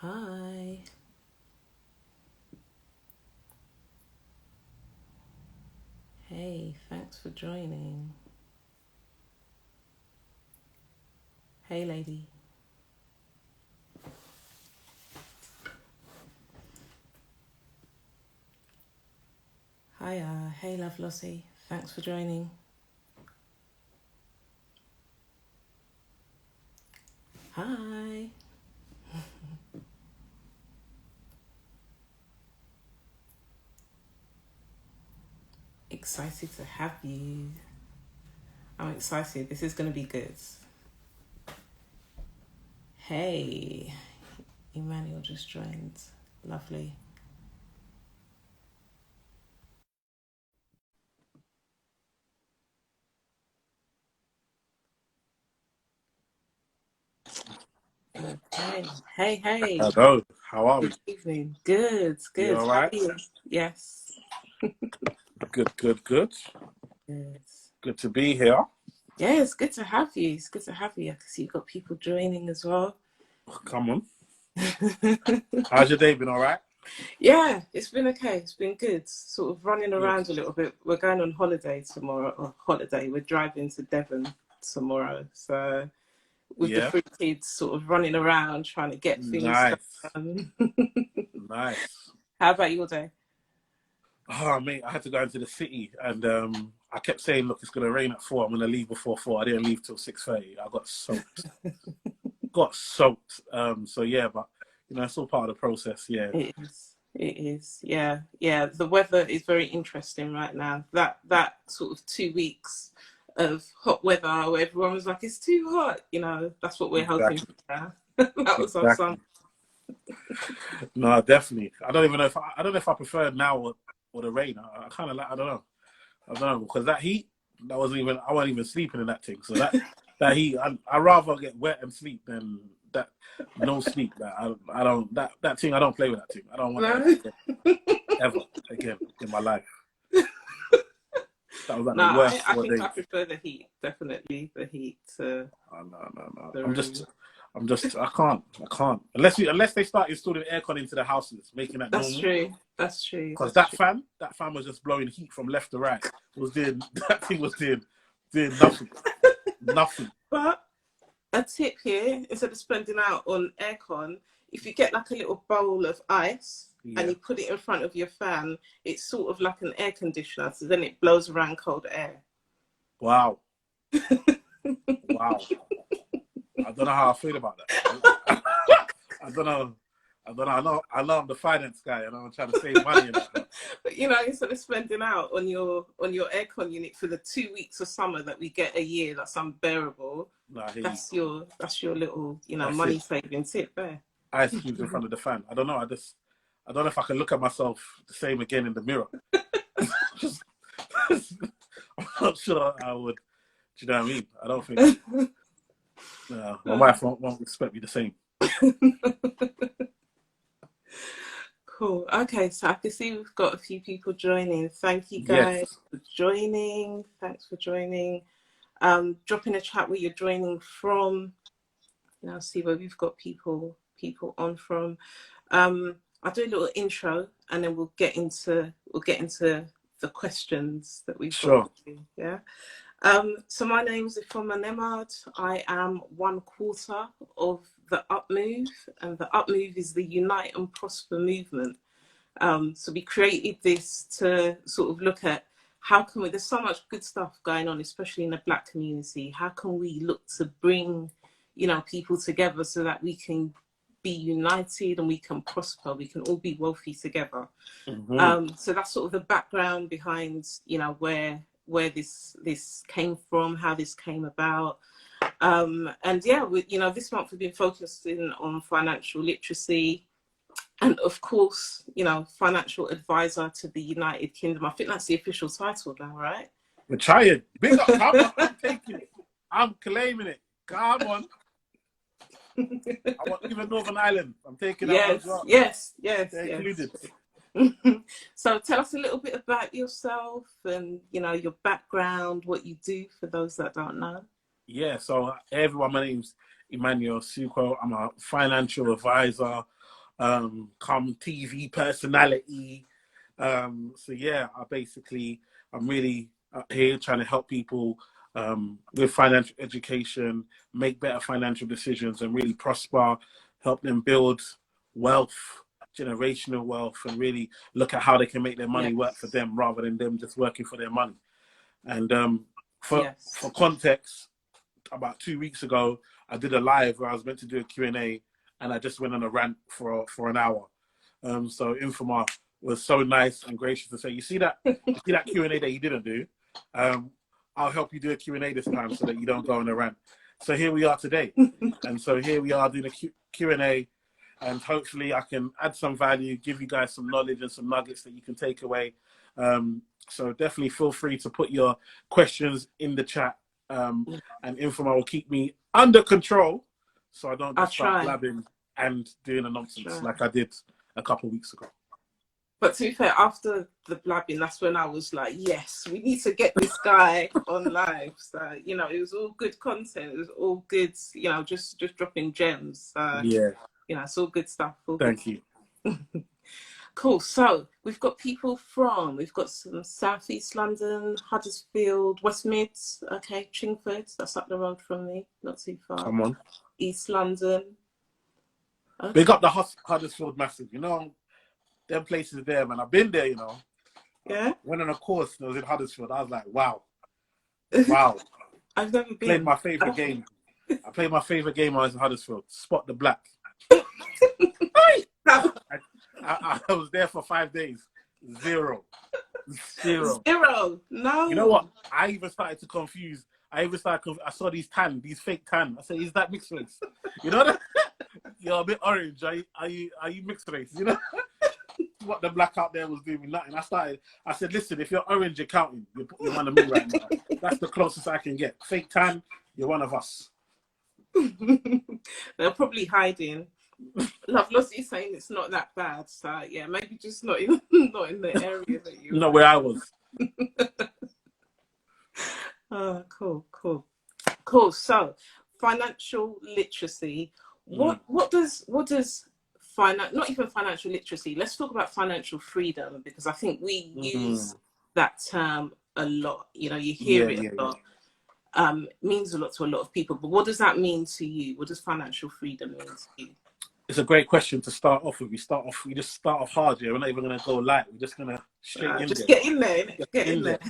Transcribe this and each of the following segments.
Hi. Hey, thanks for joining. Hey, lady. Hiya. Hey, love Lossie. Thanks for joining. Hi. Excited to have you. I'm excited. This is going to be good. Hey, Emmanuel just joined. Lovely. Okay. Hey, hey. Hello, how are Good we? evening. Good, You good. all How are right? you? Yes. Good, good, good. Good. Good to be here. Yeah, it's good to have you. It's good to have you. I can see you've got people joining as well. Come on. How's your day been? All right? Yeah, it's been okay. It's been good. Sort of running Good. around a little bit. We're going on holiday tomorrow. Or holiday. We're driving to Devon tomorrow. So with the Yeah. three kids, sort of running around trying to get things Nice. done. Nice. How about your day? Oh, mate, I had to go into the city and I kept saying, look, it's going to rain at 4. I'm going to leave before 4. I didn't leave till 6:30. I got soaked. Got soaked. So, yeah, but, it's all part of the process. Yeah. It is. It is. Yeah, yeah. The weather is very interesting right now. That sort of 2 weeks of hot weather where everyone was like, "It's too hot." That's what we're hoping for Exactly. now. That was our summer. Exactly. No, definitely. I don't know if I prefer now or the rain. I kind of like, I don't know, because that heat, I wasn't even sleeping in that thing. So that heat, I rather get wet and sleep than that no sleep. I don't that thing. I don't play with that thing. I don't want that No, ever again in my life. That was like no. the worst I four think I days. prefer the heat. Definitely the heat to Oh, no, no, no. the room. I can't unless they start installing aircon into the houses, making that That's normal. true. That's true. Because That's true. that fan was just blowing heat from left to right. It was doing that thing was doing nothing, nothing. But a tip here, instead of spending out on aircon, if you get like a little bowl of ice and Yeah. you put it in front of your fan, it's sort of like an air conditioner. So then it blows around cold air. Wow. Wow. I don't know how I feel about that. I don't know. I don't know. I know I'm the finance guy and I'm trying to save money and that. But instead of spending out on your aircon unit for the 2 weeks of summer that we get a year, that's unbearable. No, I hear you. That's your little That's money it. saving tip there. Ice cubes in front of the fan. I don't know. I don't know if I can look at myself the same again in the mirror. Just, I'm not sure I would. Do you know what I mean? I don't think. My wife won't expect me the same. Cool. Okay, so I can see we've got a few people joining. Thank you guys Yes. for joining. Thanks for joining. Drop in a chat where you're joining from. Now see where we've got people on from. I'll do a little intro and then we'll get into the questions that we've got Sure. for you. Yeah. So my name's Eman Nemad. I am one quarter of the Up Move, and the Up Move is the Unite and Prosper movement. So we created this to sort of look at how can we, there's so much good stuff going on, especially in the Black community. How can we look to bring, people together so that we can be united and we can prosper, we can all be wealthy together. Mm-hmm. So that's sort of the background behind, where this came from, how this came about. And yeah, this month we've been focusing on financial literacy, and of course, financial advisor to the United Kingdom. I think that's the official title now, right? We're trying. Big up. Come on. I'm taking it. I'm claiming it. Come on. I want even Northern Ireland. I'm taking that one as Yes, well. yes, yes, They're yes. included. So tell us a little bit about yourself and, your background, what you do for those that don't know. Yeah, so everyone, my name's Emmanuel Suko. I'm a financial advisor. come TV personality. So yeah, I'm really here trying to help people with financial education, make better financial decisions, and really prosper, help them build wealth, generational wealth, and really look at how they can make their money work for them rather than them just working for their money. And for context, about 2 weeks ago, I did a live where I was meant to do a Q&A, and I just went on a rant for an hour. So Infoma was so nice and gracious to say, you see that Q&A that you didn't do? I'll help you do a Q&A this time so that you don't go on a rant. So here we are today. And so here we are doing a Q&A, and hopefully I can add some value, give you guys some knowledge and some nuggets that you can take away. So definitely feel free to put your questions in the chat. And Infoma will keep me under control so I don't just start blabbing and doing a nonsense like I did a couple of weeks ago. But to be fair, after the blabbing, that's when I was like, yes, we need to get this guy on live. So, you know, it was all good content. It was all good, you know, just dropping gems. Yeah. You know, it's all good stuff. Thank you. Cool. So we've got some South East London, Huddersfield, West Mids. Okay, Chingford. That's up the road from me. Not too far. Come on. East London. Okay. Big up the Huddersfield massive. You know, them places there, man. I've been there, you know. Yeah. Went on a course and I was in Huddersfield. I was like, wow. Wow. I've never been. Played my favourite game. I played my favourite game when I was in Huddersfield. Spot the Black. I was there for 5 days. Zero. No. You know what? I even started to confuse. I saw these fake tan. I said, is that mixed race? You know that? You're a bit orange. Are you mixed race? You know? What the black out there was doing me nothing. I said, listen, if you're orange, you're counting. You're one of me right now. That's the closest I can get. Fake tan, you're one of us. They're probably hiding. Love Lossie's saying it's not that bad. So yeah, maybe just not in the area that you. Not where I was. Oh, cool. So, financial literacy. What does not even financial literacy. Let's talk about financial freedom, because I think we use that term a lot. You know, you hear it a lot. Means a lot to a lot of people. But what does that mean to you? What does financial freedom mean to you? It's a great question to start off with. We just start off hard here. We're not even going to go light. We're just going to get in there. Get in there.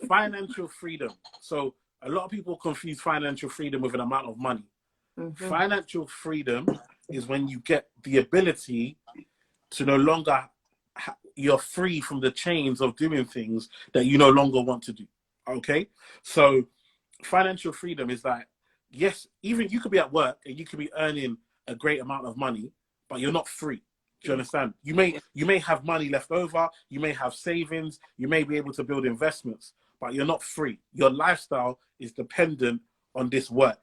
Financial freedom. So a lot of people confuse financial freedom with an amount of money. Financial freedom is when you get the ability to no longer, you're free from the chains of doing things that you no longer want to do. Okay? So financial freedom is that, yes, even you could be at work and you could be earning a great amount of money, but you're not free. Do you understand? You may have money left over, you may have savings, you may be able to build investments, but you're not free. Your lifestyle is dependent on this work.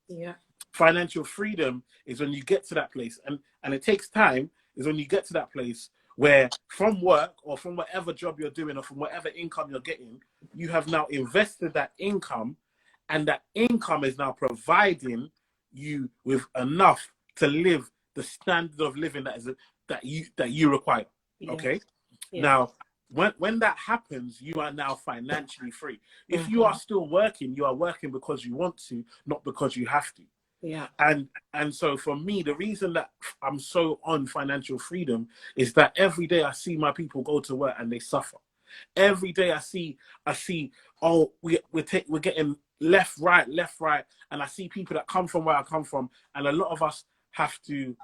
Yeah. Financial freedom is when you get to that place, and it takes time, is when you get to that place where from work or from whatever job you're doing or from whatever income you're getting, you have now invested that income, and that income is now providing you with enough to live the standard of living that you require. Okay. Now, when that happens, you are now financially free. If you are still working, you are working because you want to, not because you have to. Yeah. And so for me, the reason that I'm so on financial freedom is that every day I see my people go to work and they suffer. Every day I see, oh, we're getting left, right, and I see people that come from where I come from, and a lot of us have to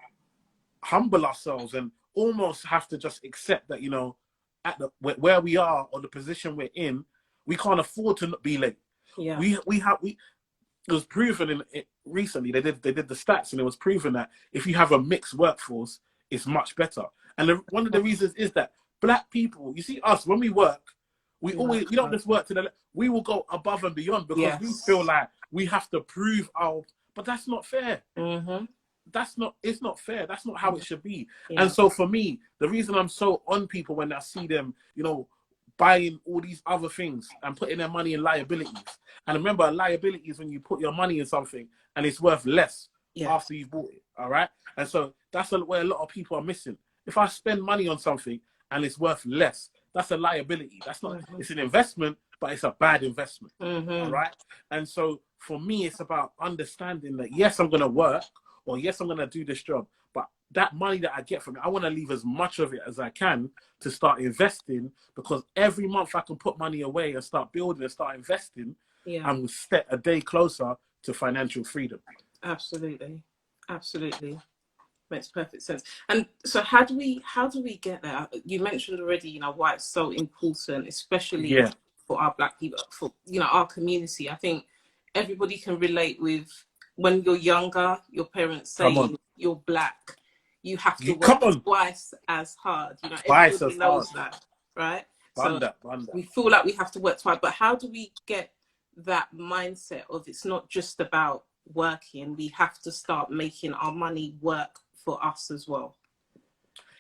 humble ourselves and almost have to just accept that, you know, at where we are or the position we're in, we can't afford to not be late. Yeah. It was proven recently. They did the stats, and it was proven that if you have a mixed workforce, it's much better. And one of the reasons is that Black people, you see us when we work, we don't just work we will go above and beyond because we feel like we have to prove but that's not fair. It's not fair. That's not how it should be. Yeah. And so for me, the reason I'm so on people when I see them, you know, buying all these other things and putting their money in liabilities. And remember, a liability is when you put your money in something and it's worth less after you've bought it. All right. And so That's where a lot of people are missing. If I spend money on something and it's worth less, that's a liability. That's not, it's an investment, but it's a bad investment. All right. And so for me, it's about understanding that, yes, I'm going to work, or yes, I'm going to do this job, but that money that I get from it, I want to leave as much of it as I can to start investing, because every month I can put money away and start building and start investing. I'm step a day closer to financial freedom. Absolutely. Absolutely. Makes perfect sense. And so how do we get there? You mentioned already, you know, why it's so important, especially for our Black people, for, you know, our community. I think everybody can relate with when you're younger, your parents saying you're Black, you have to work twice as hard. You know, everybody knows that, right? So we feel like we have to work twice. But how do we get that mindset of it's not just about working, we have to start making our money work for us as well?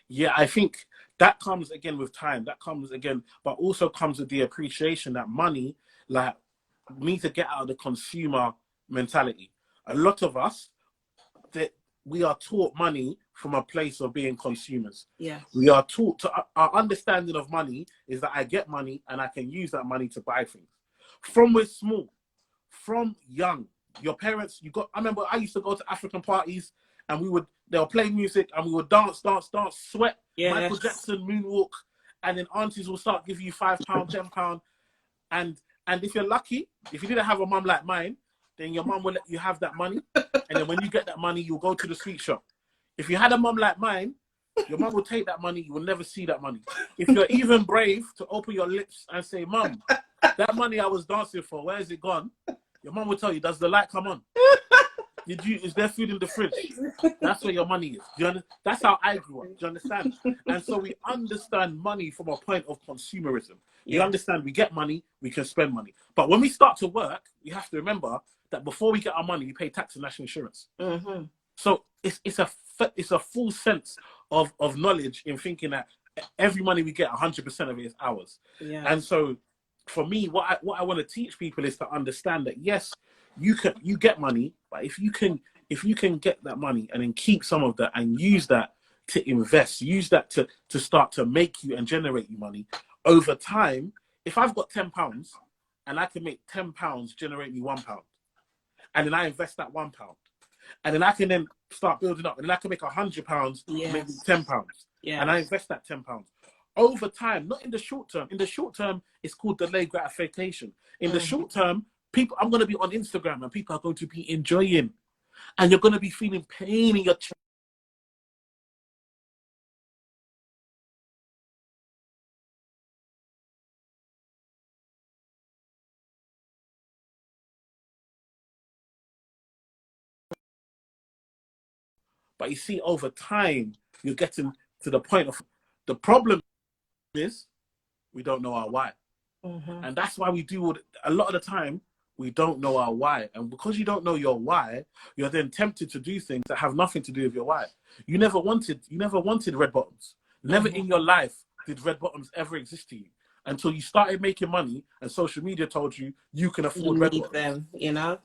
Yeah, I think that comes again with time. That comes again, but also comes with the appreciation that money, like, we need to get out of the consumer mentality. A lot of us, that we are taught money from a place of being consumers. Yeah. We are taught to, our understanding of money is that I get money and I can use that money to buy things. From we're small, from young, your parents, I remember I used to go to African parties and they'll play music and we would dance, sweat, Michael Jackson, moonwalk, and then aunties will start giving you £5, £10. And if you're lucky, if you didn't have a mum like mine, then your mum will let you have that money. And then when you get that money, you'll go to the sweet shop. If you had a mum like mine, your mum will take that money, you will never see that money. If you're even brave to open your lips and say, "Mum, that money I was dancing for, where is it gone?" Your mum will tell you, "Does the light come on? Is there food in the fridge?" That's where your money is. That's how I grew up. Do you understand? And so we understand money from a point of consumerism. We understand we get money, we can spend money. But when we start to work, we have to remember that before we get our money, we pay tax and national insurance. So it's a full sense of knowledge in thinking that every money we get, 100% of it is ours. And so for me, what I want to teach people is to understand that, yes, you get money, but if you can get that money and then keep some of that and use that to invest, use that to start to make you and generate you money over time. If I've got £10 and I can make £10 generate me £1, and then I invest that £1, and then I can then start building up, and then I can make £100 make me £10, and I invest that £10 over time, not in the short term. In the short term, it's called delayed gratification. In the short term, I'm going to be on Instagram and people are going to be enjoying, and you're going to be feeling pain in your chest. But you see, over time, you're getting to the point of, the problem is we don't know our why. And that's why we do a lot of the time, we don't know our why. And because you don't know your why, you're then tempted to do things that have nothing to do with your why. You never wanted red bottoms. Never in your life did red bottoms ever exist to you until you started making money and social media told you you can afford red bottoms. Them, you know?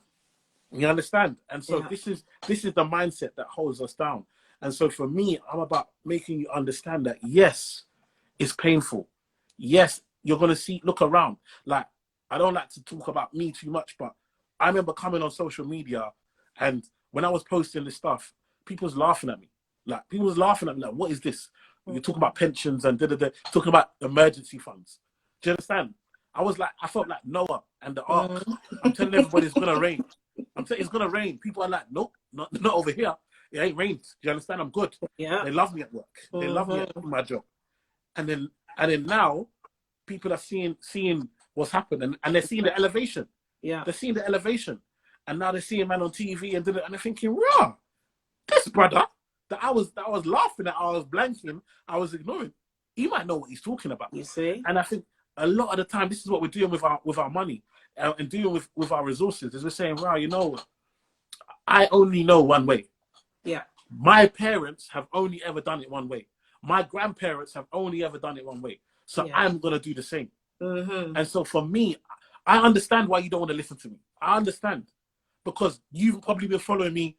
You understand? And so this is the mindset that holds us down. And so for me, I'm about making you understand that, yes, it's painful. Yes, you're going to look around. Like, I don't like to talk about me too much, but I remember coming on social media, and when I was posting this stuff, people was laughing at me. Like, what is this? You're talking about pensions and talking about emergency funds. Do you understand? I felt like Noah and the ark. I'm telling everybody it's going to rain. I'm saying it's going to rain. People are like, nope, not over here. It ain't rained. Do you understand? I'm good. They love me at work. They love me at my job. And then now, people are seeing what's happened, and they're seeing the elevation. They're seeing the elevation. And now they're seeing man on TV and they're thinking, rah, this brother that I was laughing at, I was blanking, I was ignoring, he might know what he's talking about. You see? And I think a lot of the time, this is what we're doing with our money and doing with our resources, is we're saying, wow, you know, I only know one way. My parents have only ever done it one way. My grandparents have only ever done it one way. So I'm going to do the same. And so for me, I understand why you don't want to listen to me. I understand. Because you've probably been following me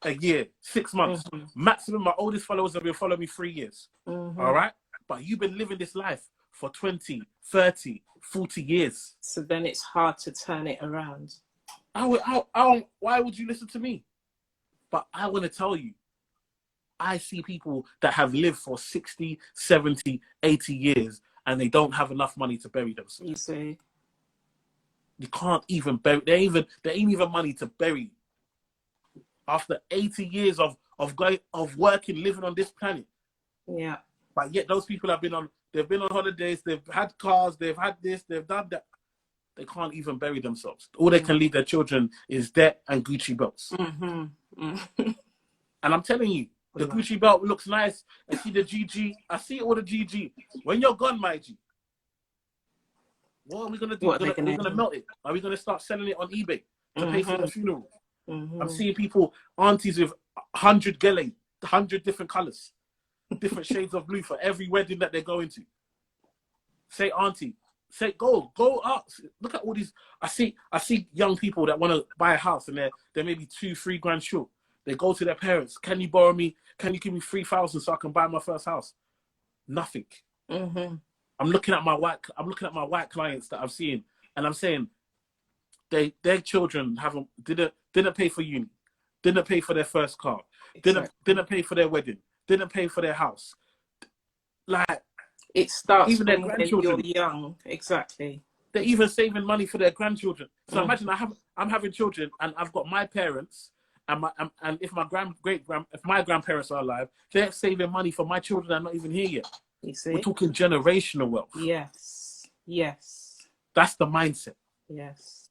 a year, 6 months. Maximum, my oldest followers have been following me 3 years. All right? But you've been living this life for 20, 30, 40 years. So then it's hard to turn it around. Why would you listen to me? But I want to tell you, I see people that have lived for 60, 70, 80 years and they don't have enough money to bury themselves. You see? You can't even bury, there ain't even money to bury. After 80 years of working, living on this planet. Yeah. But yet those people they've been on holidays, they've had cars, they've had this, they've done that. They can't even bury themselves. All they can leave their children is debt and Gucci belts. And I'm telling you, the Gucci belt looks nice. I see the GG. I see all the GG. When you're gone, my G, what are we going to do? We're going to melt it. Are we going to start selling it on eBay to pay for the funeral? I'm seeing people, aunties with 100 gele, 100 different colors, different shades of blue for every wedding that they're going to. Say, auntie, say, go up. Look at all these. I see young people that want to buy a house and they're maybe 2-3 grand short. They go to their parents. Can you borrow me? Can you give me 3,000 so I can buy my first house? Nothing. I'm looking at my white clients that I'm seeing, and I'm saying, their children didn't pay for uni, didn't pay for their first car, didn't pay for their wedding, didn't pay for their house. Like, it starts even their grandchildren. When you're young, exactly. They're even saving money for their grandchildren. So imagine I'm having children, and I've got my parents, and if my grandparents are alive, they're saving money for my children that are not even here yet. You see, we're talking generational wealth. Yes. That's the mindset. Yes.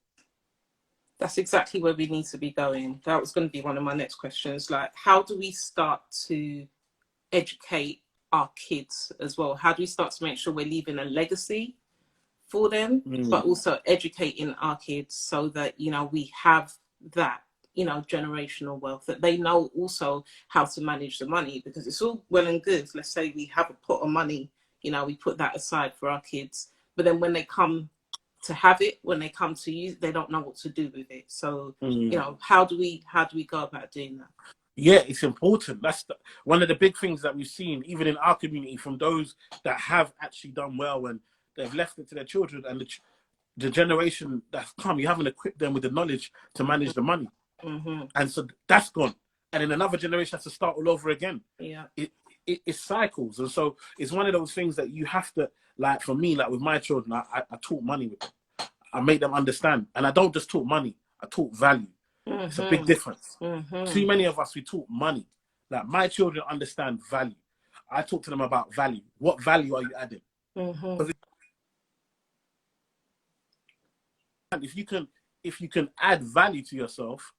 That's exactly where we need to be going. That was going to be one of my next questions. Like, how do we start to educate our kids as well? How do we start to make sure we're leaving a legacy for them, but also educating our kids so that, we have that, generational wealth, that they know also how to manage the money? Because it's all well and good. Let's say we have a pot of money, we put that aside for our kids. But then when they come to have it, when they come to use, they don't know what to do with it. So, how do we go about doing that? Yeah, it's important. That's one of the big things that we've seen, even in our community, from those that have actually done well and they've left it to their children, and the generation that's come, you haven't equipped them with the knowledge to manage the money. And so that's gone. And then another generation has to start all over again. Yeah. It cycles. And so it's one of those things that you have to, like, for me, like with my children, I talk money with them. I make them understand. And I don't just talk money, I talk value. It's a big difference. Too many of us, we talk money. Like, my children understand value. I talk to them about value. What value are you adding? If you can add value to yourself,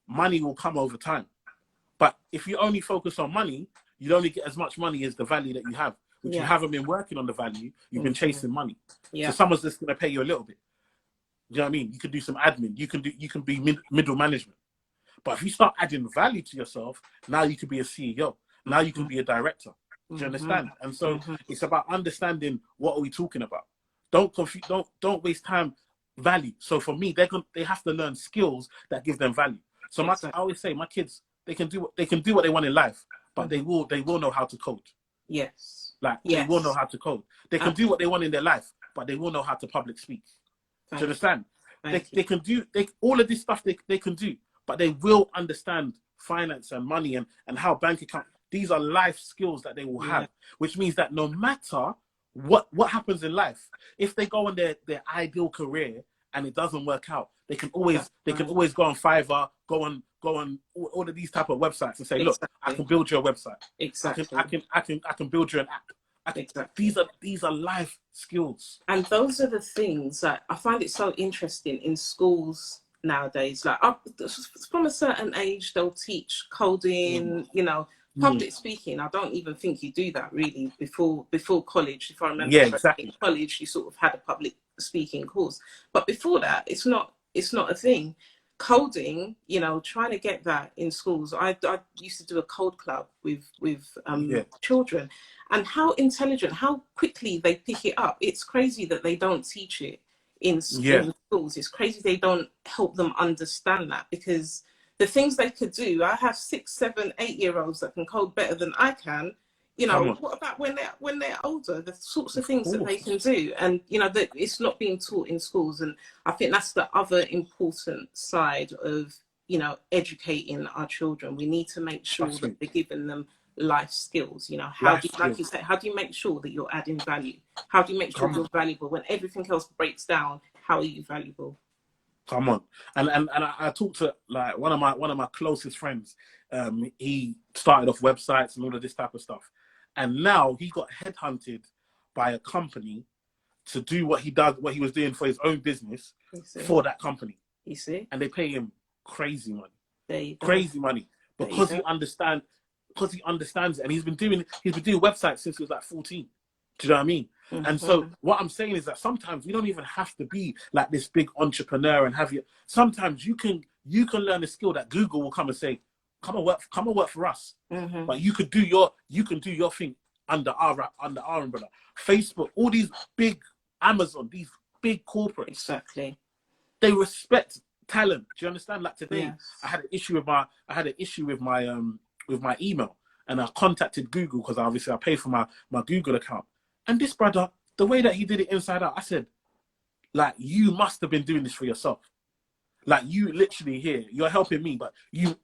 money will come over time. But if you only focus on money, you'll only get as much money as the value that you have, which you haven't been working on the value. You've been chasing money. So someone's just going to pay you a little bit. Do you know what I mean? You can do some admin. You can be middle management. But if you start adding value to yourself, now you can be a CEO. Now you can be a director. Do you understand? And so it's about understanding, what are we talking about? Don't confuse. Don't waste time. Value. So for me, they have to learn skills that give them value. So I always say, my kids, they can do what they want in life, but they will know how to code. Yes. They will know how to code. They can do what they want in their life, but they will know how to public speak. Do you understand? They can do all of this stuff they can do, but they will understand finance and money and how bank account. These are life skills that they will have, which means that no matter what happens in life, if they go on their ideal career and it doesn't work out, they can always go on Fiverr, go on all of these type of websites and say, look, I can build you a website. Exactly. I can build you an app. These are life skills. And those are the things that I find it so interesting in schools nowadays. Like, from a certain age, they'll teach coding, public speaking. I don't even think you do that really before college. If I remember, in college you sort of had a public speaking course, but before that, it's not a thing. Coding, trying to get that in schools. I used to do a code club with children, and how intelligent, how quickly they pick it up. It's crazy that they don't teach it in schools. It's crazy they don't help them understand that, because the things they could do. I have 6, 7, 8-year-olds that can code better than I can. You Come know, on. what about when they're older? The sorts of Of things that they course. can do, and you know that it's not being taught in schools. And I think that's the other important side of, you know, educating our children. We need to make sure that Absolutely. we're giving them life skills. You know, how Life do you, like you skills. say, how do you make sure that you're adding value? How do you make sure Come on. you're valuable when everything else breaks down? How are you valuable? Come on. And I talked to like one of my closest friends. He started off websites and all of this type of stuff. And now he got headhunted by a company to do what he was doing for his own business You see, for that company. you see, And they pay him crazy money. there you go, Crazy money. there you Because go. he understands it. And he's been doing websites since he was like 14. Do you know what I mean? And so what I'm saying is that sometimes you don't even have to be like this big entrepreneur and have you. Sometimes you can learn a skill that Google will come and say, come and work for us. But you can do your thing under our umbrella. Facebook, all these big Amazon, these big corporates, Exactly. they respect talent. Do you understand? Like today, Yes. I had an issue with my email, and I contacted Google because obviously I pay for my Google account. And this brother, the way that he did it inside out, I said, like, you must have been doing this for yourself. Like, you literally here, you're helping me, but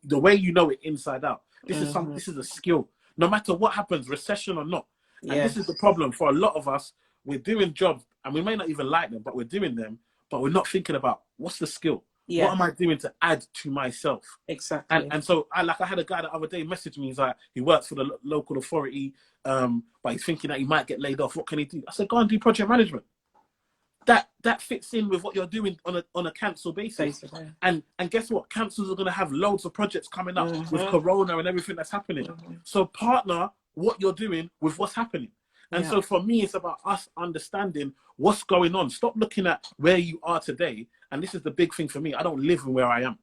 the way you know it inside out, this is a skill. No matter what happens, recession or not. And this is the problem for a lot of us. We're doing jobs, and we may not even like them, but we're doing them, but we're not thinking about what's the skill. Yeah. What am I doing to add to myself? Exactly. And so I had a guy the other day message me. He's like, he works for the local authority, but he's thinking that he might get laid off. What can he do? I said, go and do project management. That fits in with what you're doing on a council basis. Basically. And guess what? Councils are going to have loads of projects coming up with Corona and everything that's happening. So partner what you're doing with what's happening. And so for me, it's about us understanding what's going on. Stop looking at where you are today. And this is the big thing for me. I don't live in where I am.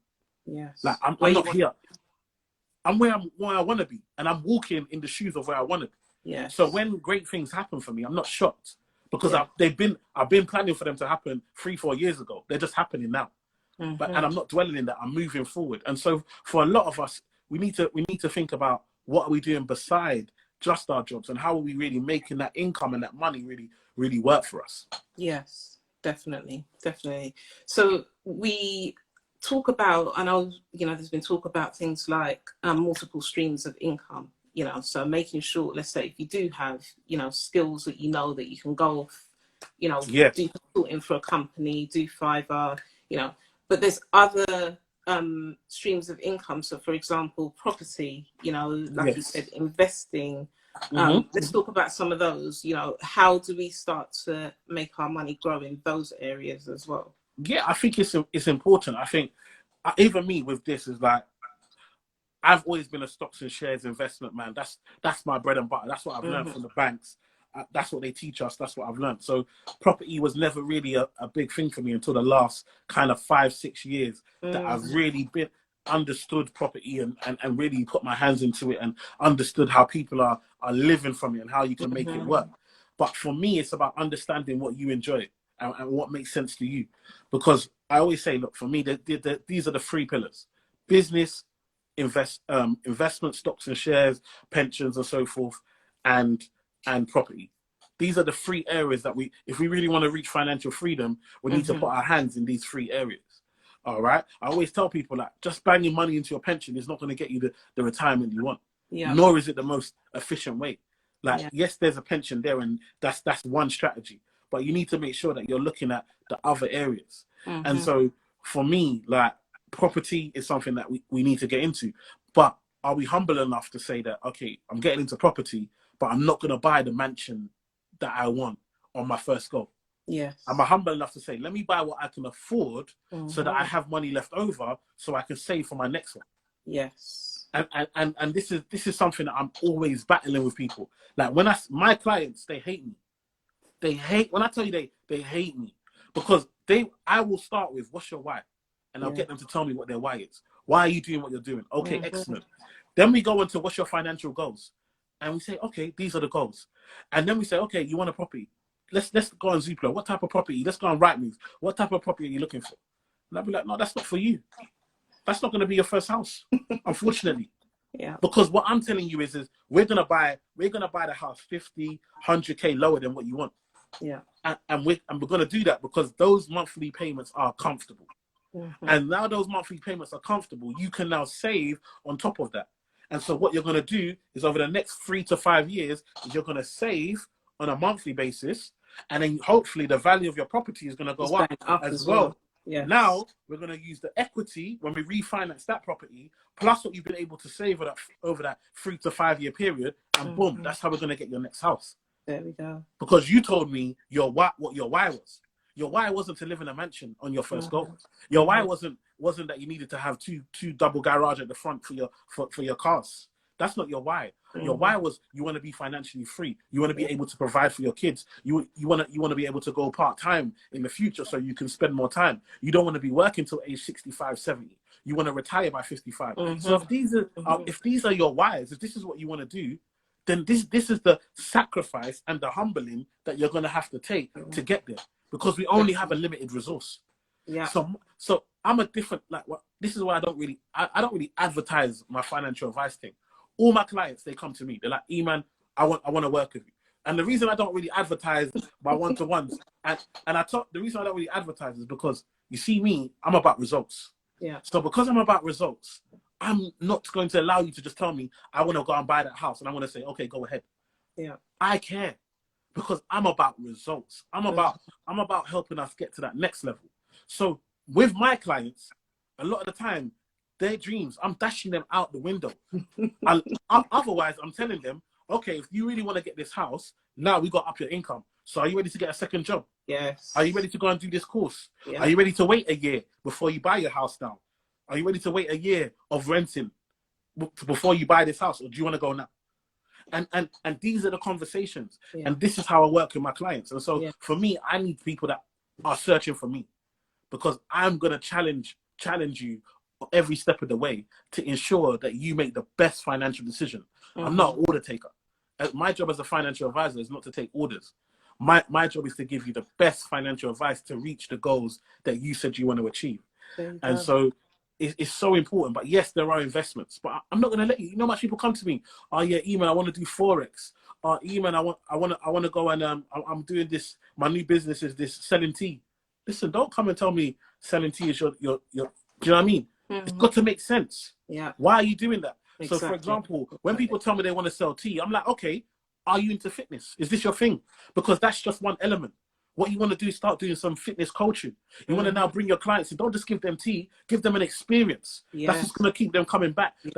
Yes. Like I'm not here. I'm where I want to be, and I'm walking in the shoes of where I want to be. Yes. So when great things happen for me, I'm not shocked because I've been planning for them to happen 3-4 years ago. They're just happening now. And I'm not dwelling in that. I'm moving forward. And so for a lot of us, we need to think about what are we doing beside just our jobs, and how are we really making that income and that money really work for us. Yes, definitely. So we talk about, I know, you know, there's been talk about things like multiple streams of income, you know, so making sure, let's say if you do have, you know, skills that you know that you can go off, you know, do consulting for a company, do Fiverr, you know, but there's other streams of income. So for example, property, you know, like you said, investing. Let's talk about some of those. You know, how do we start to make our money grow in those areas as well? Yeah, I think it's important. I think even me with this is like, I've always been a stocks and shares investment man. That's my bread and butter. That's what I've learned from the banks. That's what they teach us. That's what I've learned. So property was never really a big thing for me until the last kind of 5-6 years that I've really been understood property and really put my hands into it and understood how people are living from it and how you can make it work. But for me, it's about understanding what you enjoy and what makes sense to you. Because I always say, look, for me, these are the 3 pillars: business, investment, stocks and shares, pensions and so forth, and property. These are the 3 areas that if we really want to reach financial freedom, we need to put our hands in these 3 areas. All right. I always tell people that just banging money into your pension is not going to get you the retirement you want. Nor is it the most efficient way. Like, yes, there's a pension there, and that's one strategy, but you need to make sure that you're looking at the other areas. And so for me, like, property is something that we need to get into. But are we humble enough to say that, okay, I'm getting into property, but I'm not going to buy the mansion that I want on my first go? Yes. Am I humble enough to say, let me buy what I can afford so that I have money left over so I can save for my next one? Yes. And this is something that I'm always battling with people. Like, when my clients, they hate me. When I tell you they hate me, because I will start with, what's your why? And I'll get them to tell me what their why is. Why are you doing what you're doing? Okay, excellent. Then we go into, what's your financial goals? And we say, okay, these are the goals. And then we say, okay, you want a property. Let's go on Zoopla. What type of property? Let's go on Rightmove. What type of property are you looking for? And I'll be like, no, that's not for you. that's not going to be your first house, unfortunately. Yeah. Because what I'm telling you is we're gonna buy the house 50, 100K lower than what you want. Yeah. And we're gonna do that because those monthly payments are comfortable. Mm-hmm. And now those monthly payments are comfortable, you can now save on top of that. And so what you're gonna do is over the next 3 to 5 years, is you're gonna save on a monthly basis, and then hopefully the value of your property is gonna go up as well. Yes. Now we're going to use the equity when we refinance that property, plus what you've been able to save over that 3 to 5 year period, and boom, that's how we're going to get your next house. There we go. Because you told me what your why was. Your why wasn't to live in a mansion on your first go. Your why wasn't that you needed to have two double garage at the front for your cars. That's not your why. Your why was you want to be financially free. You want to be able to provide for your kids. You want to be able to go part-time in the future so you can spend more time. You don't want to be working till age 65, 70. You want to retire by 55. So if these are your whys, if this is what you want to do, then this is the sacrifice and the humbling that you're going to have to take to get there, because we only have a limited resource. Yeah. So I'm a different, this is why I don't really advertise my financial advice thing. All my clients, they come to me. They're like, Eman, I want to work with you. And the reason I don't really advertise my one-to-ones, the reason I don't really advertise is because you see me, I'm about results. Yeah. So because I'm about results, I'm not going to allow you to just tell me I want to go and buy that house and I want to say, okay, go ahead. Yeah. I care, because I'm about results. I'm about helping us get to that next level. So with my clients, a lot of the time, their dreams, I'm dashing them out the window. Otherwise, I'm telling them, okay, if you really want to get this house, now we got to up your income. So are you ready to get a second job? Yes. Are you ready to go and do this course? Yeah. Are you ready to wait a year before you buy your house now? Are you ready to wait a year of renting before you buy this house? Or do you want to go now? And these are the conversations. Yeah. And this is how I work with my clients. And so for me, I need people that are searching for me, because I'm going to challenge you every step of the way to ensure that you make the best financial decision. I'm not an order taker. My job as a financial advisor is not to take orders. My job is to give you the best financial advice to reach the goals that you said you want to achieve. And so it's so important. But yes, there are investments, but I'm not going to let you. You know, much people come to me. Oh yeah, Eman, I want to do Forex. Eman, I want to go and I'm doing this. My new business is this, selling tea. Listen, don't come and tell me selling tea is your. Do you know what I mean? It's got to make sense. Yeah. Why are you doing that? Exactly. So, for example, when people tell me they want to sell tea, I'm like, okay, are you into fitness? Is this your thing? Because that's just one element. What you want to do is start doing some fitness coaching. You want to now bring your clients in. Don't just give them tea, give them an experience. Yes. That's just going to keep them coming back. Do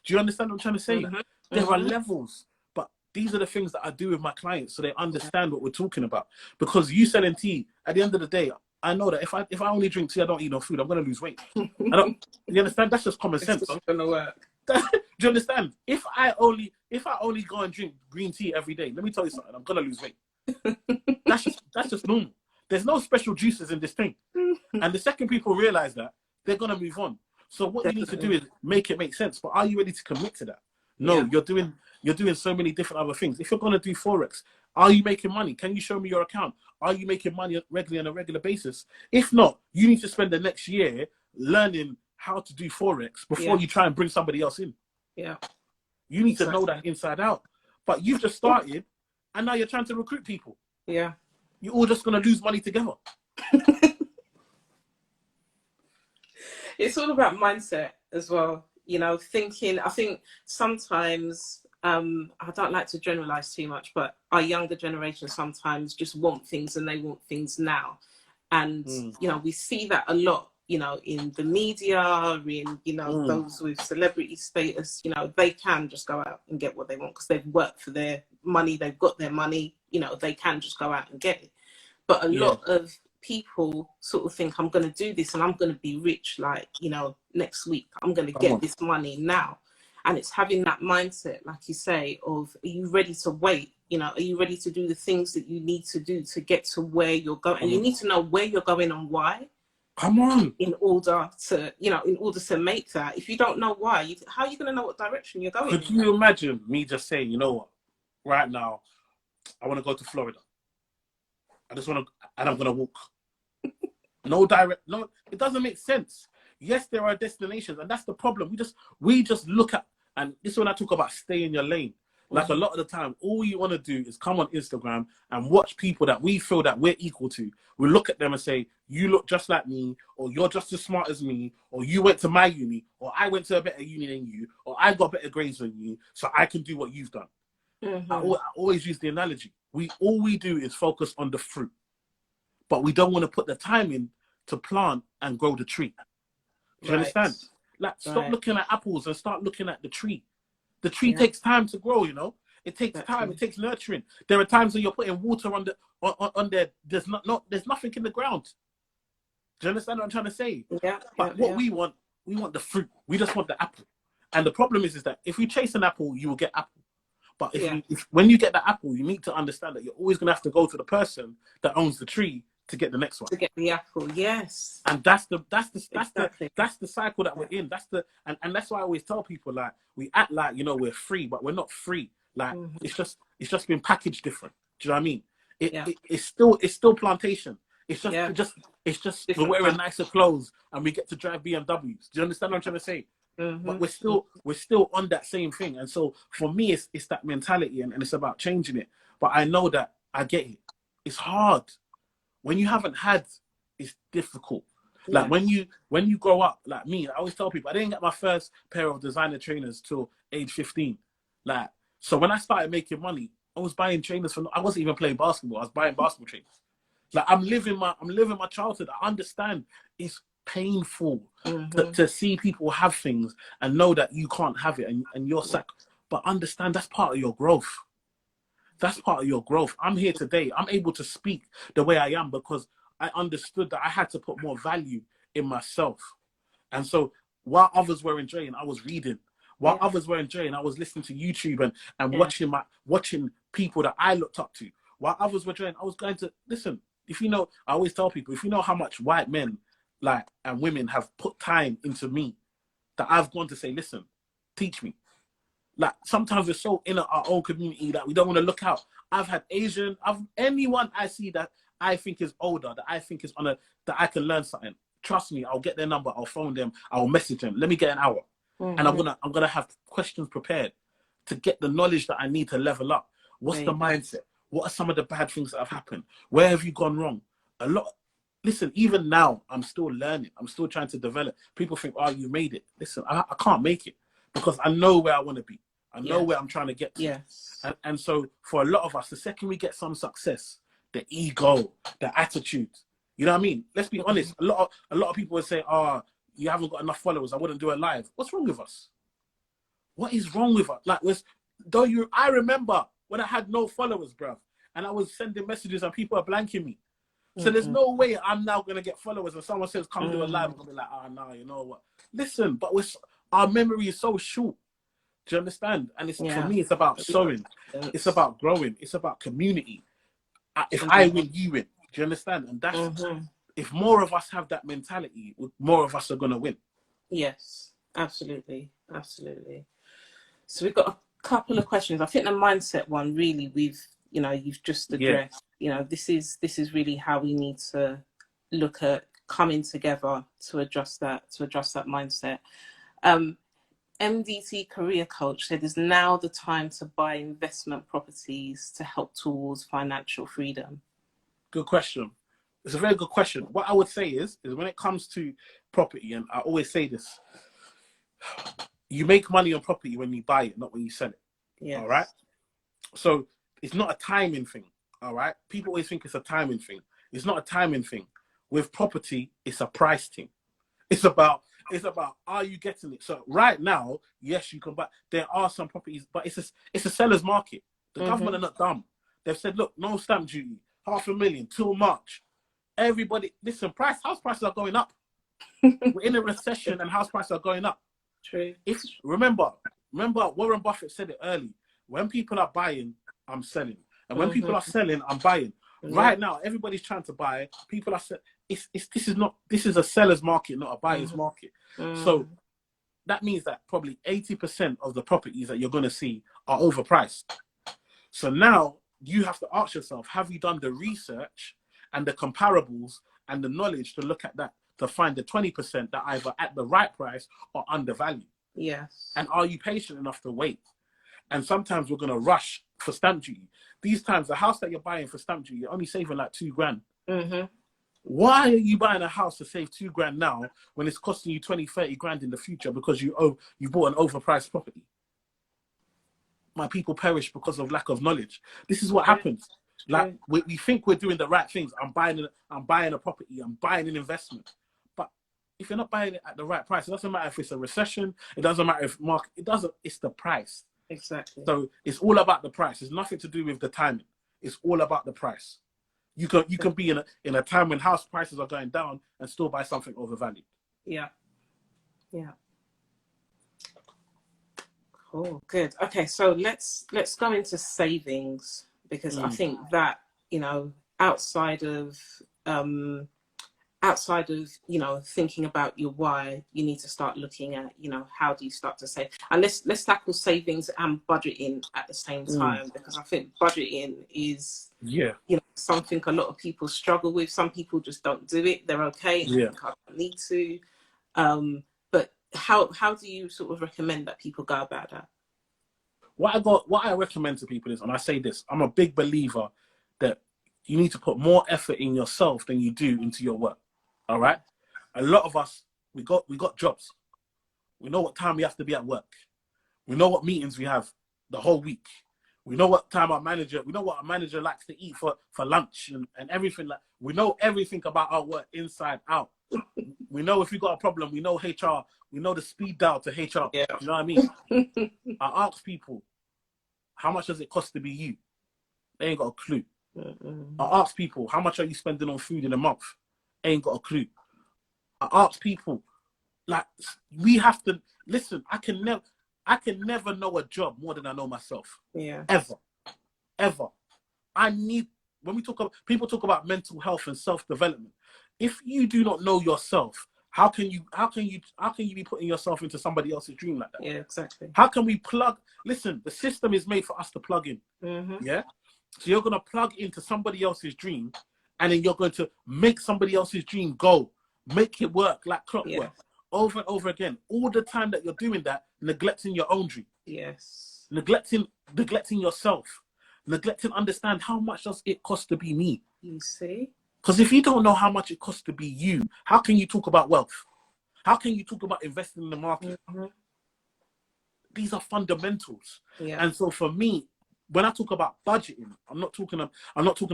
you understand what I'm trying to say? There are levels, but these are the things that I do with my clients so they understand what we're talking about. Because you selling tea, at the end of the day, I know that if I only drink tea, I don't eat no food, I'm going to lose weight. You understand? That's just common sense. It's not going to work. Do you understand? If I only go and drink green tea every day, let me tell you something, I'm going to lose weight. That's just normal. There's no special juices in this thing. And the second people realize that, they're going to move on. So what you need to do is make it make sense. But are you ready to commit to that? No, you're doing so many different other things. If you're going to do Forex, are you making money? Can you show me your account? Are you making money regularly on a regular basis? If not, you need to spend the next year learning how to do Forex before you try and bring somebody else in. Yeah. You need to know that inside out. But you've just started and now you're trying to recruit people. Yeah. You're all just going to lose money together. It's all about mindset as well. You know, thinking, I think sometimes, I don't like to generalize too much, but our younger generation sometimes just want things and they want things now. And, you know, we see that a lot, you know, in the media, in, you know, those with celebrity status, you know, they can just go out and get what they want because they've worked for their money, they've got their money, you know, they can just go out and get it. But a lot of people sort of think, I'm going to do this and I'm going to be rich, like, you know, next week, I'm going to get this money now. And it's having that mindset, like you say, of, are you ready to wait? You know, are you ready to do the things that you need to do to get to where you're going? And you need to know where you're going and why. Come on. In order to make that. If you don't know why, how are you going to know what direction you're going? Could you imagine me just saying, you know what, right now, I want to go to Florida. I just want to, and I'm going to walk. No, it doesn't make sense. Yes, there are destinations, and that's the problem. We just look at, and this is when I talk about stay in your lane. Like a lot of the time, all you want to do is come on Instagram and watch people that we feel that we're equal to. We look at them and say, you look just like me, or you're just as smart as me, or you went to my uni, or I went to a better uni than you, or I got better grades than you, so I can do what you've done. I always use the analogy. All we do is focus on the fruit, but we don't want to put the time in to plant and grow the tree. Do you understand? Like, stop looking at apples and start looking at the tree. The tree takes time to grow, you know. It takes time. It takes nurturing. There are times when you're putting water on there. There's nothing in the ground. Do you understand what I'm trying to say? But what we want the fruit. We just want the apple. And the problem is that if you chase an apple, you will get apple. But if when you get the apple, you need to understand that you're always going to have to go to the person that owns the tree to get the next one. To get the apple, yes. And that's the cycle that we're in. And that's why I always tell people, like, we act like, you know, we're free, but we're not free. Like, it's just been packaged different. Do you know what I mean? It's still plantation. It's just we're wearing nicer clothes and we get to drive BMWs. Do you understand what I'm trying to say? But we're still on that same thing. And so for me, it's that mentality, and it's about changing it. But I know that I get it. It's hard. When you haven't had, it's difficult. Like when you grow up, like me, I always tell people, I didn't get my first pair of designer trainers till age 15. Like, so when I started making money, I was buying trainers I wasn't even playing basketball. I was buying basketball trainers. Like, I'm living my childhood. I understand it's painful to see people have things and know that you can't have it and you're sack. But understand that's part of your growth. That's part of your growth. I'm here today. I'm able to speak the way I am because I understood that I had to put more value in myself. And so while others were enjoying, I was reading. While others were enjoying, I was listening to YouTube and watching people that I looked up to. While others were enjoying, I was going to listen. If you know, I always tell people, if you know how much white men and women have put time into me, that I've gone to say, listen, teach me. Like, sometimes we're so in our own community that we don't want to look out. I've had anyone I see that I think is older, that I think is that I can learn something. Trust me, I'll get their number, I'll phone them, I'll message them. Let me get an hour. And I'm gonna have questions prepared to get the knowledge that I need to level up. What's the mindset? What are some of the bad things that have happened? Where have you gone wrong? Listen, even now, I'm still learning. I'm still trying to develop. People think, oh, you made it. Listen, I can't make it because I know where I want to be. I know where I'm trying to get to. Yes. And so for a lot of us, the second we get some success, the ego, the attitude, you know what I mean? Let's be honest. A lot of people would say, oh, you haven't got enough followers. I wouldn't do it live. What's wrong with us? What is wrong with us? Like, I remember when I had no followers, bruv, and I was sending messages and people are blanking me. So there's no way I'm now going to get followers and someone says, come do a live. I'm going to be like, oh, no, you know what? Listen, but our memory is so short. Do you understand? And for me, it's about sowing. It's about growing. It's about community. If I win, you win. Do you understand? And that's, if more of us have that mentality, more of us are going to win. Yes, absolutely. Absolutely. So we've got a couple of questions. I think the mindset one, really, you've just addressed. You know, this is really how we need to look at coming together to address that mindset. MDT Career Coach said, is now the time to buy investment properties to help towards financial freedom? Good question. It's a very good question. What I would say is when it comes to property, and I always say this, you make money on property when you buy it, not when you sell it. Yes. All right? So it's not a timing thing. All right? People always think it's a timing thing. It's not a timing thing. With property, it's a price thing. It's about, are you getting it? So right now, yes, you can buy. There are some properties, but it's a seller's market. The government are not dumb. They've said, look, no stamp duty, $500,000 till March. Everybody, listen, house prices are going up. We're in a recession and house prices are going up. True. Remember, Warren Buffett said it early. When people are buying, I'm selling. And when people are selling, I'm buying. Yeah. Right now, everybody's trying to buy. People are this is a seller's market, not a buyer's market. So that means that probably 80% of the properties that you're going to see are overpriced. So now you have to ask yourself, have you done the research and the comparables and the knowledge to look at that, to find the 20% that either at the right price or undervalued. Yes. And are you patient enough to wait? And sometimes we're going to rush for stamp duty. These times, the house that you're buying for stamp duty, you're only saving like $2,000. Mm-hmm. Why are you buying a house to save $2,000 now when it's costing you 20, 30 grand in the future because you bought an overpriced property? My people perish because of lack of knowledge. This is what happens. Like we think we're doing the right things. I'm buying a property. I'm buying an investment. But if you're not buying it at the right price, it doesn't matter if it's a recession. It doesn't matter if market. It doesn't. It's the price. Exactly. So it's all about the price. It's nothing to do with the timing. It's all about the price. You can be in a time when house prices are going down and still buy something overvalued. Yeah. Yeah. Oh, good. Okay, so let's go into savings, because I think that, you know, outside of thinking about your why, you need to start looking at, you know, how do you start to save? And let's tackle savings and budgeting at the same time, because I think budgeting is, you know, something a lot of people struggle with. Some people just don't do it. They're okay. And think I don't need to. But how do you sort of recommend that people go about that? What I recommend to people is, and I say this, I'm a big believer that you need to put more effort in yourself than you do into your work. All right. A lot of us, we got jobs. We know what time we have to be at work. We know what meetings we have the whole week. We know what time we know what our manager likes to eat for lunch and everything. Like, we know everything about our work inside out. We know if we got a problem, we know HR. We know the speed dial to HR. Yeah. You know what I mean? I ask people, how much does it cost to be you? They ain't got a clue. I ask people, how much are you spending on food in a month? Ain't got a clue. I ask people, like, we have to listen. I can never know a job more than I know myself. Yeah. Ever. When people talk about mental health and self-development. If you do not know yourself, how can you be putting yourself into somebody else's dream like that? Yeah, exactly. How can we listen, the system is made for us to plug in. Yeah. So you're going to plug into somebody else's dream, and then you're going to make somebody else's dream go, make it work like clockwork, over and over again. All the time that you're doing that, neglecting your own dream. Yes. Neglecting yourself. Neglecting understand how much does it cost to be me. You see? Because if you don't know how much it costs to be you, how can you talk about wealth? How can you talk about investing in the market? These are fundamentals. Yeah. And so for me, when I talk about budgeting, I'm not talking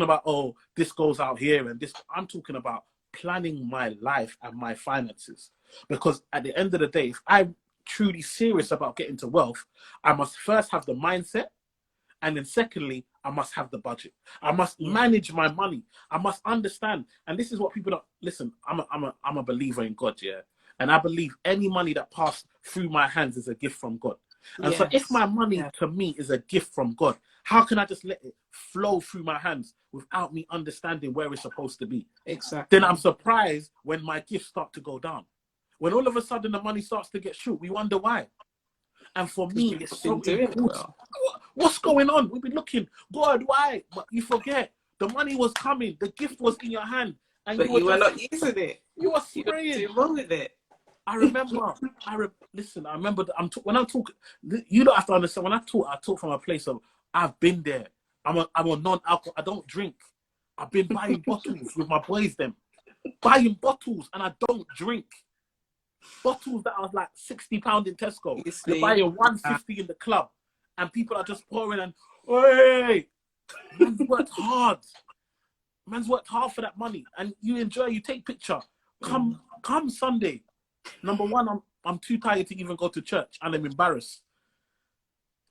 about, oh, this goes out here and this. I'm talking about planning my life and my finances. Because at the end of the day, if I'm truly serious about getting to wealth, I must first have the mindset. And then secondly, I must have the budget. I must manage my money. I must understand. And this is what people don't listen. I'm a believer in God, yeah. And I believe any money that passed through my hands is a gift from God. And so if my money to me is a gift from God, how can I just let it flow through my hands without me understanding where it's supposed to be? Exactly. Then I'm surprised when my gifts start to go down. When all of a sudden the money starts to get short, we wonder why. And for me, it's so important. What's going on? We've been looking, God, why? But you forget, the money was coming, the gift was in your hand, and but you were not using it. You were spraying. You were wrong with it. I remember. Listen. I remember. When I'm talking, you don't have to understand. When I talk from a place of I've been there. I'm a non-alcohol. I don't drink. I've been buying bottles with my boys. Buying bottles, and I don't drink. Bottles that are like £60 in Tesco. You're buying 150 in the club, and people are just pouring and, hey, man's worked hard. Man's worked hard for that money, and you enjoy. You take picture. Come Sunday. Number one, I'm too tired to even go to church, and I'm embarrassed.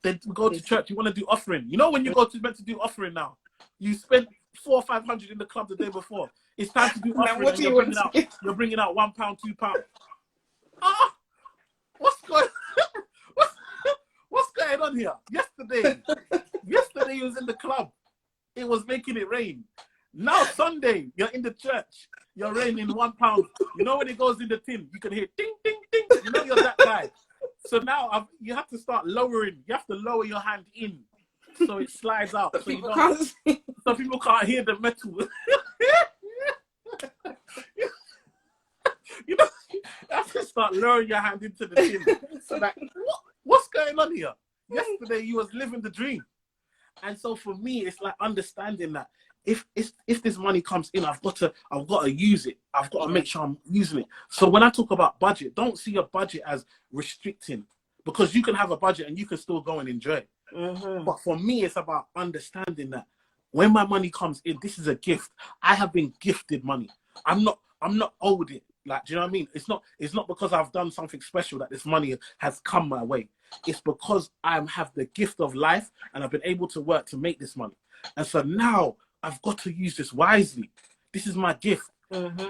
Then we go to church. You want to do offering. You know when you meant to do offering now, you spend 400 or 500 in the club the day before. It's time to do offering. And you're bringing out £1, £2. What's going on here? Yesterday you was in the club. It was making it rain. Now Sunday, you're in the church. You're raining £1. You know when it goes in the tin, you can hear ding, ding, ding. You know you're that guy. So now you have to start lowering. You have to lower your hand in so it slides out. So people can't hear the metal. start lowering your hand into the tin. So that, what's going on here? Yesterday you was living the dream. And so for me, it's like understanding that if this money comes in, I've got to use it. I've got to make sure I'm using it. So when I talk about budget, don't see a budget as restricting, because you can have a budget and you can still go and enjoy it. But for me, it's about understanding that when my money comes in, this is a gift. I have been gifted money. I'm not owed it. Like, do you know what I mean? It's not because I've done something special that this money has come my way. It's because I have the gift of life and I've been able to work to make this money. And so now I've got to use this wisely. This is my gift.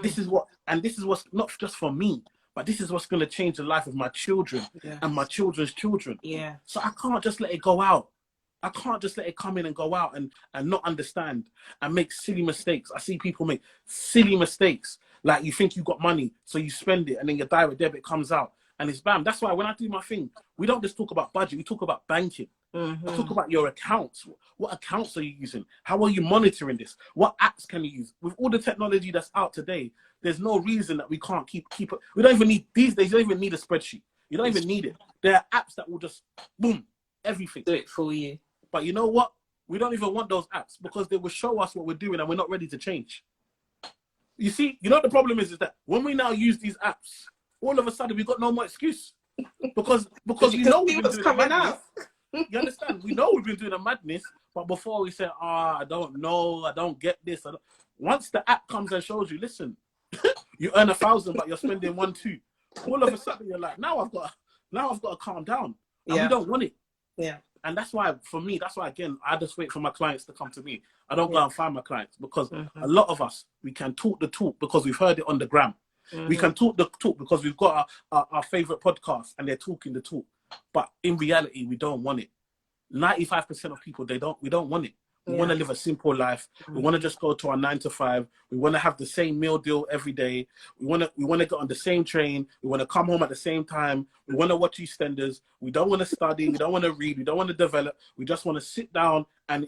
This is what's not just for me, but this is what's going to change the life of my children and my children's children. Yeah. So I can't just let it go out. I can't just let it come in and go out and not understand and make silly mistakes. I see people make silly mistakes. Like, you think you got money, so you spend it, and then your direct debit comes out, and it's bam. That's why when I do my thing, we don't just talk about budget, we talk about banking. I talk about your accounts. What accounts are you using? How are you monitoring this? What apps can you use? With all the technology that's out today, there's no reason that we can't keep it. We don't even need, these days, you don't even need a spreadsheet. You don't even need it. There are apps that will just, boom, everything. Do it for you. But you know what? We don't even want those apps because they will show us what we're doing and we're not ready to change. You see, you know the problem is that when we now use these apps, all of a sudden we've got no more excuse. Because we know we've been doing coming out. You understand? We know we've been doing a madness, but before we say, I don't know, I don't get this. Once the app comes and shows you, listen, you earn 1,000, but you're spending 1,200. All of a sudden you're like, now I've got to calm down. And we don't want it. Yeah. And that's why, for me, again, I just wait for my clients to come to me. I don't go and find my clients because a lot of us, we can talk the talk because we've heard it on the gram. We can talk the talk because we've got our favorite podcast and they're talking the talk. But in reality, we don't want it. 95% of people, we don't want it. We want to live a simple life. We want to just go to our 9 to 5. We want to have the same meal deal every day. We want to get on the same train. We want to come home at the same time. We want to watch EastEnders. We don't want to study. We don't want to read. We don't want to develop. We just want to sit down and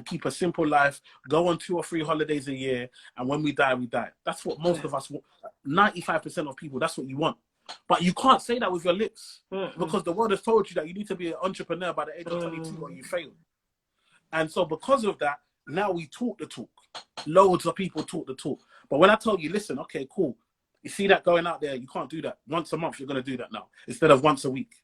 keep a simple life, go on 2 or 3 holidays a year. And when we die, we die. That's what most of us want. 95% of people, that's what you want. But you can't say that with your lips because the world has told you that you need to be an entrepreneur by the age of 22 or you fail. And so because of that, now we talk the talk. Loads of people talk the talk. But when I tell you, listen, okay, cool. You see that going out there, you can't do that. Once a month, you're going to do that now instead of once a week.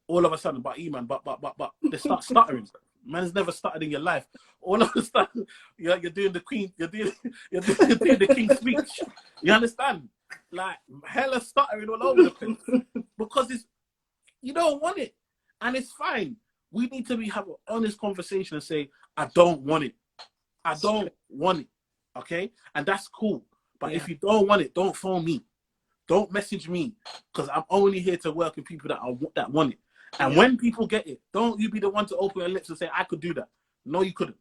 All of a sudden, but Eman, but they start stuttering. Man's never stuttered in your life. All of a sudden, you're doing the queen, you're doing the king's speech. You understand? Like, hella stuttering all over the place. Because you don't want it. And it's fine. We need to have an honest conversation and say, I don't want it. I don't want it. Okay? And that's cool. But if you don't want it, don't phone me. Don't message me. Because I'm only here to work with people that want it. And when people get it, don't you be the one to open your lips and say, I could do that. No, you couldn't.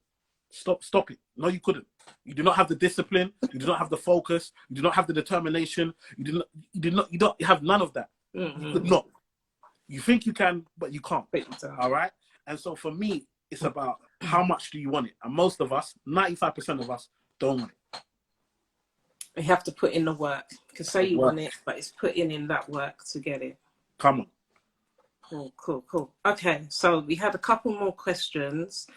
Stop it. No, you couldn't. You do not have the discipline. You do not have the focus. You do not have the determination. You don't have none of that. You could not. You think you can, but you can't. All right? And so for me, it's about how much do you want it? And most of us, 95% of us, don't want it. You have to put in the work. You can say you want it, but it's putting in that work to get it. Come on. Cool. Okay, so we had a couple more questions.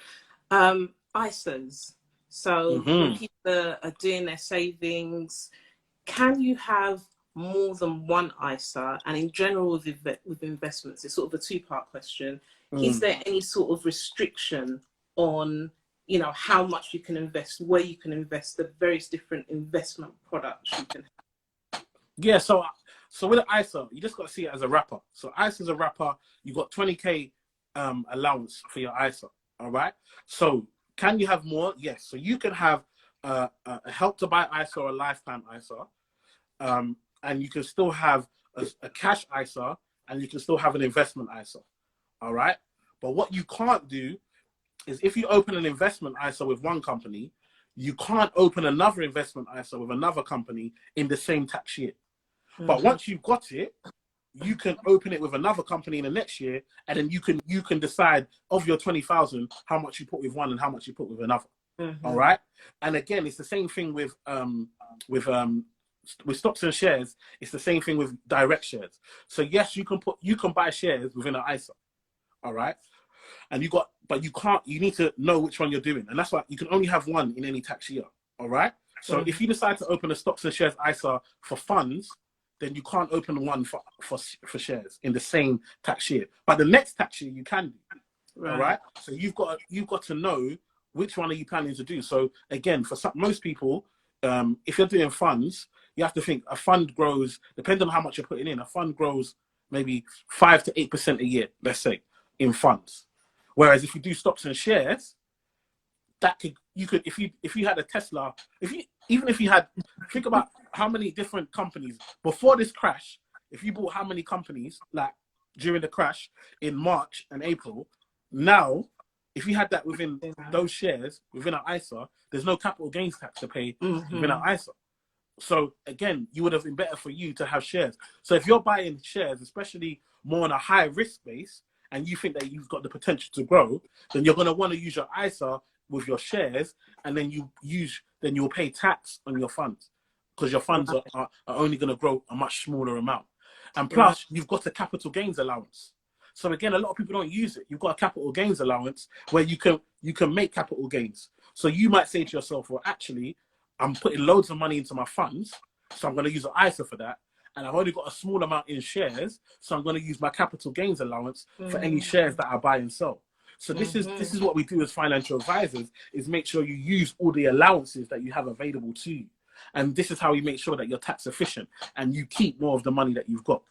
ISAs. So when people are doing their savings, can you have more than one ISA? And in general with investments, it's sort of a 2-part question. Is there any sort of restriction on, how much you can invest, where you can invest, the various different investment products you can have? Yeah, so with an ISA, you just got to see it as a wrapper. So ISA is a wrapper. You got 20K allowance for your ISA. All right. So can you have more? Yes. So you can have a help to buy ISA or a lifetime ISA. And you can still have a cash ISA and you can still have an investment ISA. All right. But what you can't do is if you open an investment ISA with one company, you can't open another investment ISA with another company in the same tax year. But once you've got it, you can open it with another company in the next year, and then you can decide of your 20,000 how much you put with one and how much you put with another. All right. And again, it's the same thing with with stocks and shares, it's the same thing with direct shares. So yes, you can buy shares within an ISA, all right, and but you can't. You need to know which one you're doing, and that's why you can only have one in any tax year, all right. So if you decide to open a stocks and shares ISA for funds, then you can't open one for shares in the same tax year. But the next tax year you can do. Right. All right. So you've got to know which one are you planning to do. So again, for most people, if you're doing funds, you have to think a fund grows, depending on how much you're putting in, a fund grows maybe 5 to 8% a year, let's say, in funds. Whereas if you do stocks and shares, if you had a Tesla, think about how many different companies before this crash, if you bought how many companies like during the crash in March and April, now if you had that within those shares within an ISA, there's no capital gains tax to pay within an ISA. So again, you would have been better for you to have shares. So if you're buying shares, especially more on a high risk base, and you think that you've got the potential to grow, then you're going to want to use your ISA with your shares, and then you'll pay tax on your funds, because your funds are only going to grow a much smaller amount. And plus, you've got a capital gains allowance. So again, a lot of people don't use it. You've got a capital gains allowance where you can make capital gains. So you might say to yourself, well, actually, I'm putting loads of money into my funds, so I'm going to use an ISA for that. And I've only got a small amount in shares, so I'm going to use my capital gains allowance for any shares that I buy and sell. So this is what we do as financial advisors, is make sure you use all the allowances that you have available to you. And this is how you make sure that you're tax efficient and you keep more of the money that you've got.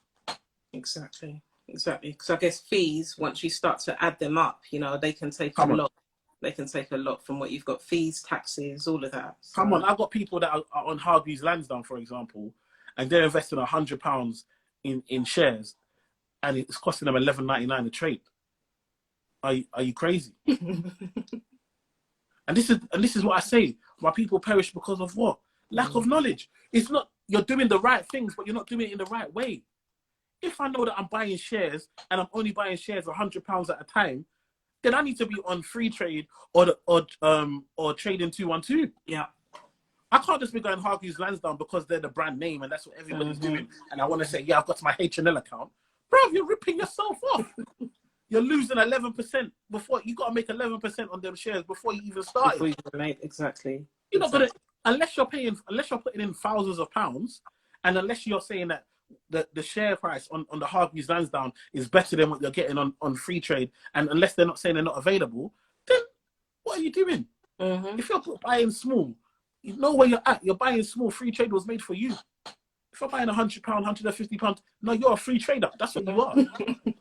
Exactly. Because I guess fees, once you start to add them up, they can take a lot. They can take a lot from what you've got: fees, taxes, all of that. So. Come on, I've got people that are on Hargreaves Lansdowne, for example, and they're investing £100 in shares, and it's costing them $11.99 a trade. Are you crazy? And this is what I say. My people perish because of what? Lack of knowledge. It's not, you're doing the right things, but you're not doing it in the right way. If I know that I'm buying shares and I'm only buying shares £100 at a time, then I need to be on free trade or trading 212. Yeah. I can't just be going Hargreaves Lansdowne because they're the brand name and that's what everybody's doing. And I want to say, yeah, I've got my H&L account. Bro, you're ripping yourself off. You're losing 11% before you got to make 11% on them shares before you even start. Exactly. You're not gonna, unless you're putting in thousands of pounds, and unless you're saying that the share price on the Hargreaves Lansdowne is better than what you're getting on free trade, and unless they're not saying they're not available, then what are you doing? If you're buying small, you know where you're at. You're buying small. Free trade was made for you. If you're buying £100, £150, no, you're a free trader. That's what you are.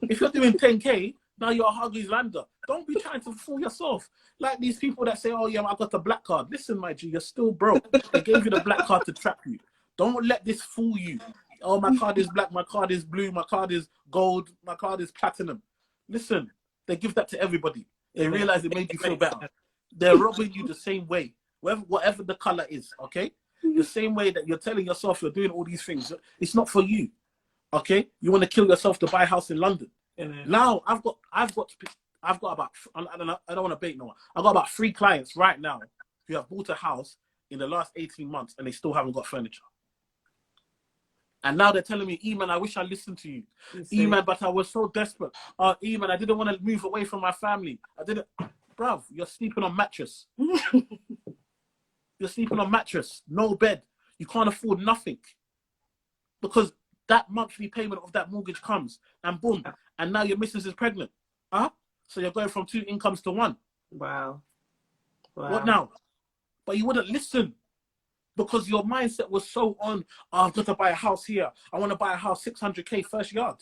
If you're doing 10K, now you're a Hargreaves Lander. Don't be trying to fool yourself. Like these people that say, oh yeah, I got a black card. Listen, my G, you're still broke. They gave you the black card to trap you. Don't let this fool you. Oh, my card is black, my card is blue, my card is gold, my card is platinum. Listen, they give that to everybody. They realize it made you feel better. They're robbing you the same way, whatever the color is, okay? The same way that you're telling yourself you're doing all these things, it's not for you, okay? You want to kill yourself to buy a house in London. Now I've got about, I don't want to bait no one. I've got about 3 clients right now who have bought a house in the last 18 months and they still haven't got furniture. And now they're telling me, Eman, I wish I listened to you. Eman, but I was so desperate. Eman, I didn't want to move away from my family. I didn't. Bruv, you're sleeping on mattress. You're sleeping on mattress, no bed. You can't afford nothing. Because that monthly payment of that mortgage comes and boom. And now your missus is pregnant. So you're going from 2 incomes to 1. Wow. What now? But you wouldn't listen. Because your mindset was so on, I've got to buy a house here. I want to buy a house 600K first yard.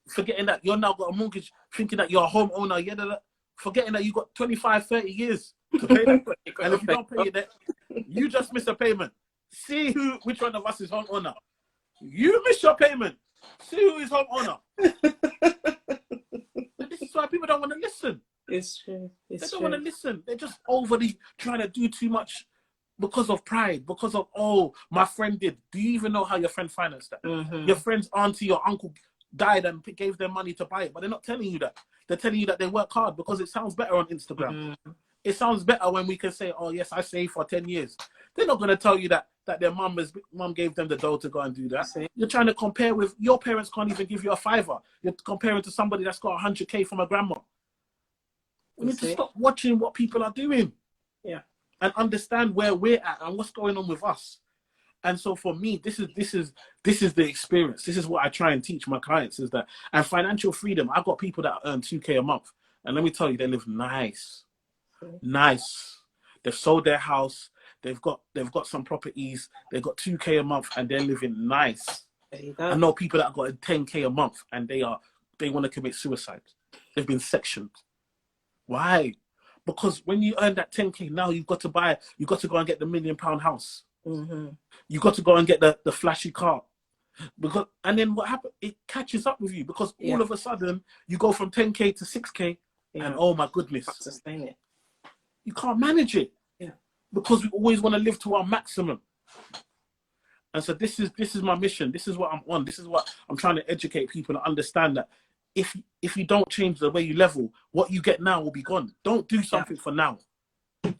Forgetting that you're now got a mortgage, thinking that you're a homeowner, forgetting that you got 25, 30 years to pay that. And if you don't pay that, you just miss a payment. See which one of us is homeowner. You miss your payment. See who is homeowner. This is why people don't want to listen. It's true. They don't want to listen. They're just overly trying to do too much because of pride, because of, oh, my friend did. Do you even know how your friend financed that? Your friend's auntie or uncle died and gave them money to buy it, but they're not telling you that. They're telling you that they work hard because it sounds better on Instagram. It sounds better when we can say, oh, yes, I saved for 10 years. They're not going to tell you that their mum gave them the dough to go and do that. See? You're trying to compare with your parents can't even give you a fiver. You're comparing to somebody that's got 100K from a grandma. We need to stop watching what people are doing. Yeah. And understand where we're at and what's going on with us. And so for me, this is the experience. This is what I try and teach my clients is that, and financial freedom. I've got people that earn 2K a month. And let me tell you, they live nice. Nice. They've sold their house. They've got some properties. They've got 2K a month and they're living nice. There you go. I know people that have got a 10K a month and they want to commit suicide. They've been sectioned. Why? Because when you earn that 10K now, you've got to go and get the £1 million house. Mm-hmm. You've got to go and get the flashy car. And then what happens? It catches up with you because all of a sudden you go from 10K to 6K and oh my goodness. Can't sustain it. You can't manage it. Yeah. Because we always want to live to our maximum. And so this is my mission. This is what I'm on. This is what I'm trying to educate people to understand that if you don't change the way you level, what you get now will be gone. Don't do something for now.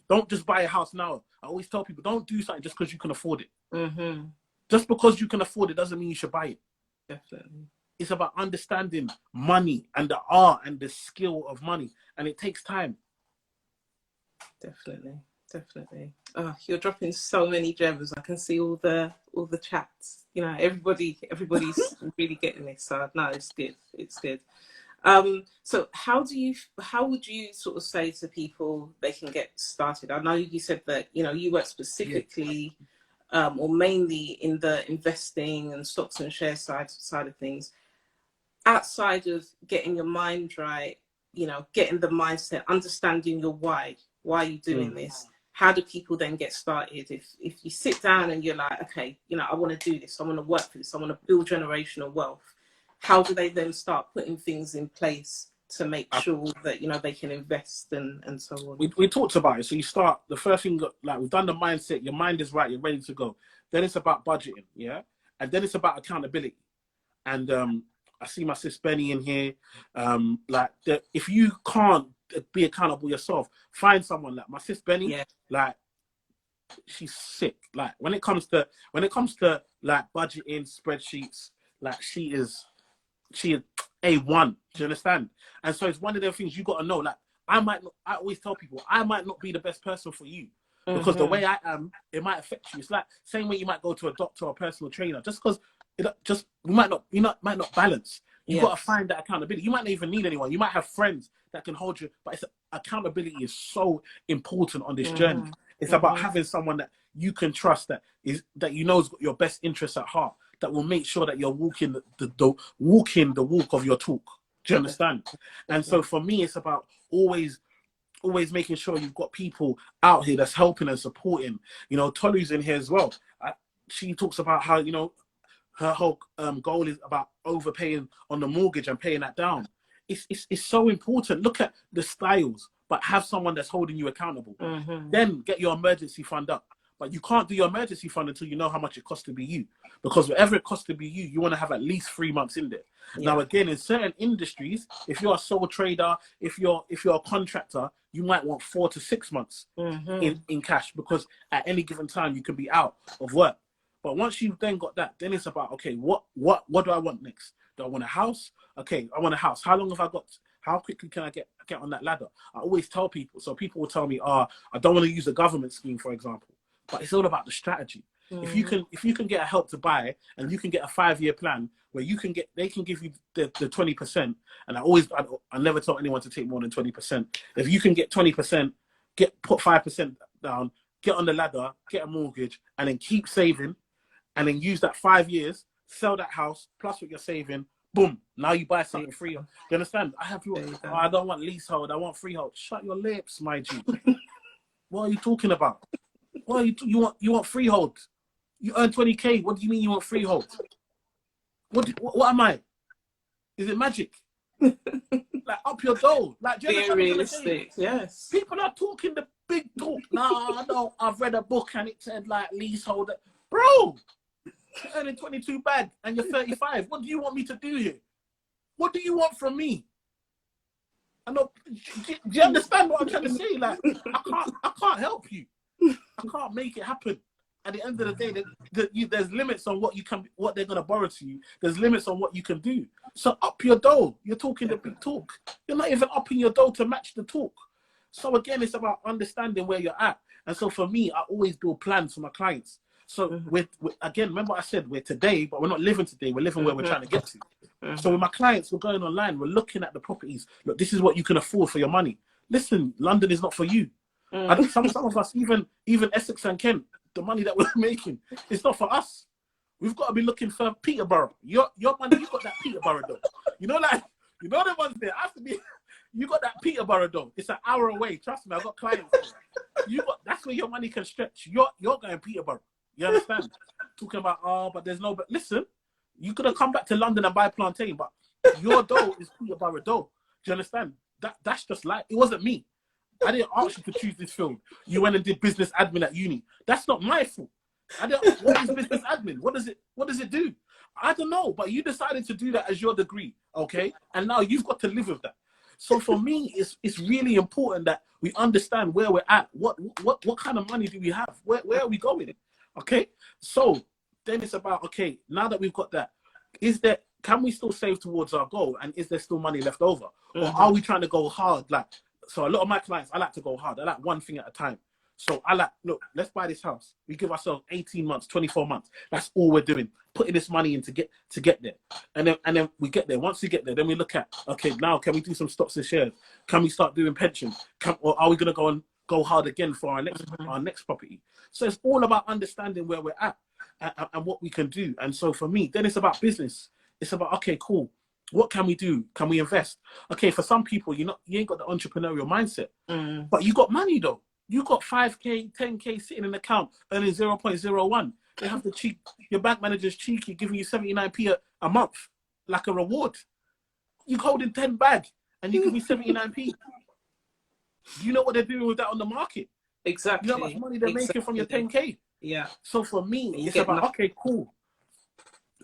Don't just buy a house now. I always tell people, don't do something just because you can afford it. Mm-hmm. Just because you can afford it doesn't mean you should buy it. Definitely. It's about understanding money and the art and the skill of money. And it takes time. Definitely. Oh, you're dropping so many gems. I can see all the chats. You know, everybody's really getting this. So no, it's good. It's good. So how would you sort of say to people they can get started? I know you said that, you know, you work specifically or mainly in the investing and stocks and share side of things. Outside of getting your mind right, you know, getting the mindset, understanding your why are you doing this? How do people then get started? If you sit down and you're like, okay, you know, I want to do this, I want to work for this, I want to build generational wealth. How do they then start putting things in place to make sure that, you know, they can invest and so on? We talked about it. So you start, the first thing, like we've done the mindset, your mind is right, you're ready to go. Then it's about budgeting, yeah? And then it's about accountability. And I see my sis Benny in here. If you can't be accountable yourself, find someone like my sis Benny, like she's sick. Like when it comes to like budgeting spreadsheets, like she is A1. Do you understand? And so it's one of the things you got to know. Like I always tell people, I might not be the best person for you because the way I am, it might affect you. It's like same way you might go to a doctor or a personal trainer, just because you might not balance. You got to find that accountability. You might not even need anyone. You might have friends that can hold you, but accountability is so important on this journey. It's about having someone that you can trust, that you know has got your best interests at heart, that will make sure that you're walking the walk of your talk. Do you understand? And so for me, it's about always making sure you've got people out here that's helping and supporting. You know, Tolu's in here as well. She talks about how, you know, her whole goal is about overpaying on the mortgage and paying that down. It's so important. Look at the styles, but have someone that's holding you accountable. Then get your emergency fund up. But you can't do your emergency fund until you know how much it costs to be you. Because whatever it costs to be you, you want to have at least 3 months in there. Now, again, in certain industries, if you're a sole trader, if you're a contractor, you might want 4 to 6 months in cash, because at any given time you can be out of work. But once you've then got that, then it's about, okay, what do I want next? Do I want a house? Okay, I want a house. How long have I got? How quickly can I get on that ladder? I always tell people. So people will tell me, I don't want to use a government scheme, for example. But it's all about the strategy. If you can get a Help to Buy, and you can get a 5-year plan where they can give you the 20%. And I never tell anyone to take more than 20%. If you can get 20%, put 5% down, get on the ladder, get a mortgage, and then keep saving, and then use that 5 years, sell that house, plus what you're saving, boom, now you buy something free. Do you understand? I have people, I don't want leasehold, I want freehold. Shut your lips, my G. What are you talking about? What are you want freehold? You earn 20K. What do you mean you want freehold? What am I? Is it magic? Like, up your dough. Like, do you understand? Being realistic, yes. People are talking the big talk. Nah, no, I've read a book and it said like leasehold. Bro, you're earning 22 bag and you're 35. What do you want me to do here? What do you want from me? I know. Do you understand what I'm trying to say? Like, I can't help you. I can't make it happen. At the end of the day, there's limits on what they're gonna borrow to you. There's limits on what you can do. So up your dough. You're talking the big talk. You're not even upping your dough to match the talk. So again, it's about understanding where you're at. And so for me, I always build plans for my clients. So with again, remember I said we're today, but we're not living today. We're living where we're trying to get to. So with my clients, we're going online. We're looking at the properties. Look, this is what you can afford for your money. Listen, London is not for you. Some of us, even Essex and Kent, the money that we're making, it's not for us. We've got to be looking for Peterborough. Your money, you got that Peterborough though. You know the ones there. Has to be. You got that Peterborough though. It's an hour away. Trust me, I've got clients there. That's where your money can stretch. You're going Peterborough. You understand? Talking about but there's no. But listen, you could have come back to London and buy plantain, but your dough is Peterborough dough. Do you understand? That's just like it wasn't me. I didn't ask you to choose this field. You went and did business admin at uni. That's not my fault. What is business admin? What does it do? I don't know, but you decided to do that as your degree, okay? And now you've got to live with that. So for me, it's really important that we understand where we're at. What kind of money do we have? Where are we going? Okay? So then it's about, okay, now that we've got that, can we still save towards our goal? And is there still money left over? Or are we trying to go hard? So a lot of my clients, I like to go hard. I like one thing at a time. So I like, look, let's buy this house. We give ourselves 18 months, 24 months. That's all we're doing. Putting this money in to get there. And then we get there. Once we get there, then we look at, okay, now can we do some stocks and shares? Can we start doing pension? Or are we going to go hard again for our next property? So it's all about understanding where we're at and what we can do. And so for me, then it's about business. It's about, okay, cool. What can we do? Can we invest? Okay, for some people, you ain't got the entrepreneurial mindset, but you got money though. You got 5K, 10K sitting in the account earning 0.01. They have your bank manager's cheeky, giving you 79p a month, like a reward. You holding 10 bag and you give me 79p. Do you know what they're doing with that on the market? Exactly. You know how much money they're making from your 10K? Yeah. So for me, it's about, okay, cool.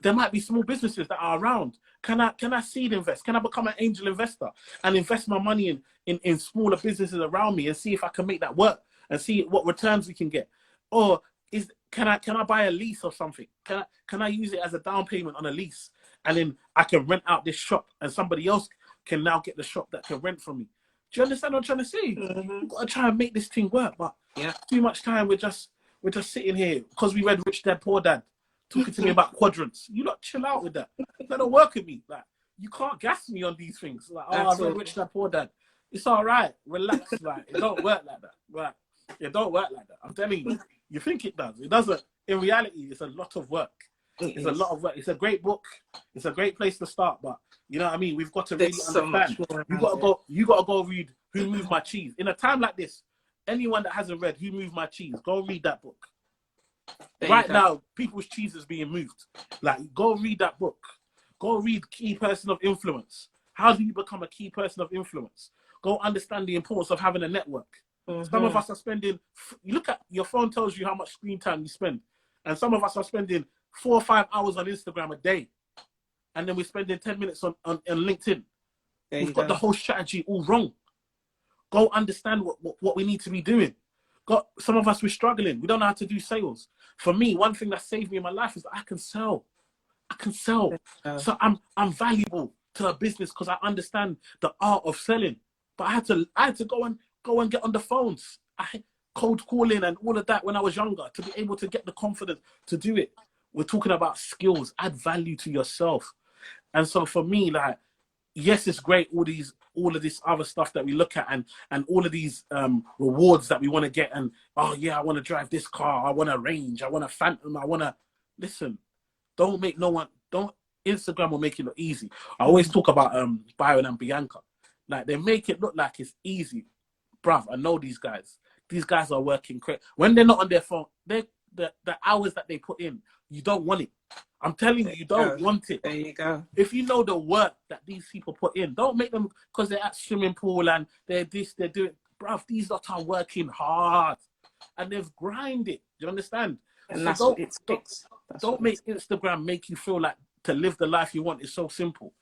There might be small businesses that are around. Can I seed invest? Can I become an angel investor and invest my money in smaller businesses around me and see if I can make that work and see what returns we can get? Or can I buy a lease or something? Can I use it as a down payment on a lease and then I can rent out this shop and somebody else can now get the shop that can rent from me? Do you understand what I'm trying to say? We've got to try and make this thing work, but too much time we're just sitting here because we read Rich Dad Poor Dad. Talking to me about quadrants. You lot chill out with that. That don't work with me. Like, you can't gas me on these things. Like, I've read Rich Dad Poor Dad. It's all right. Relax. Like, it don't work like that. Right? It don't work like that. I'm telling you. You think it does. It doesn't. In reality, it's a lot of work. It's a lot of work. It's a great book. It's a great place to start. But you know what I mean? We've got to really understand. You gotta go read Who Moved My Cheese. In a time like this, anyone that hasn't read Who Moved My Cheese, go read that book. Right now, people's cheese is being moved. Like, go read that book. Go read Key Person of Influence. How do you become a key person of influence? Go understand the importance of having a network. Some of us are spending, you look at your phone tells you how much screen time you spend. And some of us are spending 4 or 5 hours on Instagram a day. And then we're spending 10 minutes on LinkedIn. We've got the whole strategy all wrong. Go understand what we need to be doing. Some of us, we're struggling. We don't know how to do sales. For me, one thing that saved me in my life is that I can sell. So I'm valuable to a business because I understand the art of selling. But I had to go and get on the phones. I cold calling and all of that when I was younger to be able to get the confidence to do it. We're talking about skills, add value to yourself. And so for me, like, yes, it's great, all of this other stuff that we look at and all of these rewards that we want to get. And, oh, yeah, I want to drive this car. I want a Range. I want a Phantom. Listen, Instagram will make it look easy. I always talk about Byron and Bianca. Like, they make it look like it's easy. Bruv, I know these guys. These guys are working crazy. When they're not on their phone, the hours that they put in, you don't want it. I'm telling you, you don't want it. There you go. If you know the work that these people put in, don't make them because they're at swimming pool and they're doing. Bruv, these lot are working hard and they've grinded. Do you understand? And so that's what it takes. Don't make Instagram make you feel like to live the life you want is so simple.